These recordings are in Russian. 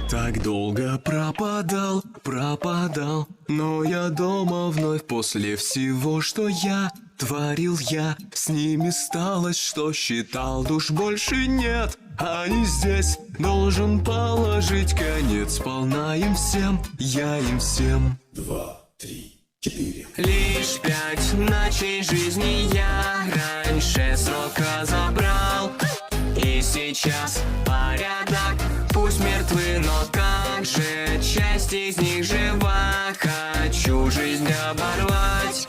Так долго пропадал, но я дома вновь после всего, что я творил я. С ними сталось, что считал, душ больше нет. Они здесь, должен положить конец. Сполна им всем, я им всем. 2, 3, 4. Лишь 5 ночей жизни я раньше срока забрал. И сейчас порядок, пусть мертвы, но как же часть из них жива. Хочу жизнь оборвать.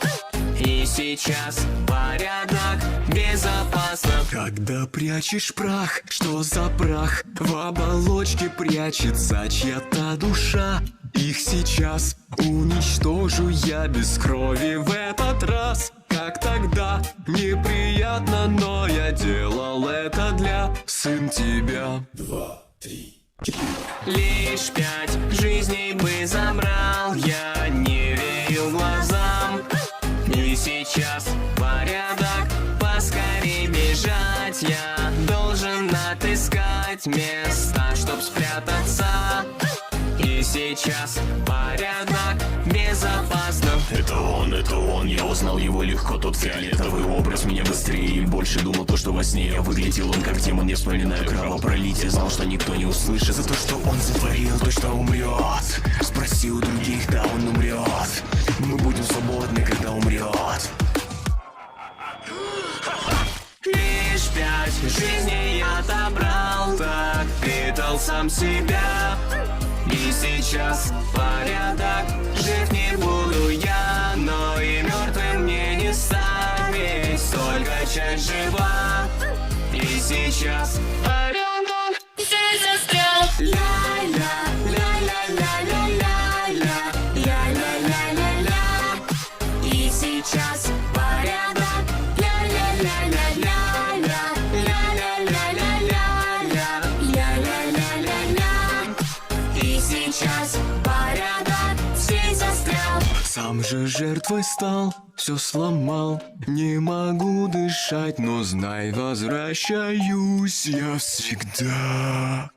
И сейчас порядок, безопасно. Когда прячешь прах, что за прах? В оболочке прячется чья-то душа. Их сейчас уничтожу я без крови в этот раз. Как тогда, неприятно, но я делал это для сын тебя. 2, 3, 4. Лишь 5 жизней бы забрал, я не верю глазам. И сейчас порядок, поскорей бежать. Я должен отыскать место, чтоб спрятаться. И сейчас порядок, безопасно. Это он, я узнал его легко. Тот фиолетовый образ меня быстрее и больше думал то, что во сне я выглядел. Он как демон, не вспоминаю кровопролитие. Знал, что никто не услышит за то, что он сотворил, точно умрет. Спроси у других, да, он умрет. Мы будем свободны, когда умрет. Лишь 5 жизней я отобрал, так питал сам себя. И сейчас порядок, жив не буду я, но и мертвым мне не стать, ведь только часть жива. И сейчас порядок, здесь застрял. Ля-ля, ля-ля-ля-ля-ля-ля, ля-ля-ля-ля-ля. И сейчас порядок, ля-ля-ля-ля-ля-ля, ля-ля-ля-ля-ля-ля, ля-ля-ля-ля-ля. И сейчас порядок, здесь застрял. Сам же жертвой стал, все сломал. Не могу дышать, но знай, возвращаюсь я всегда.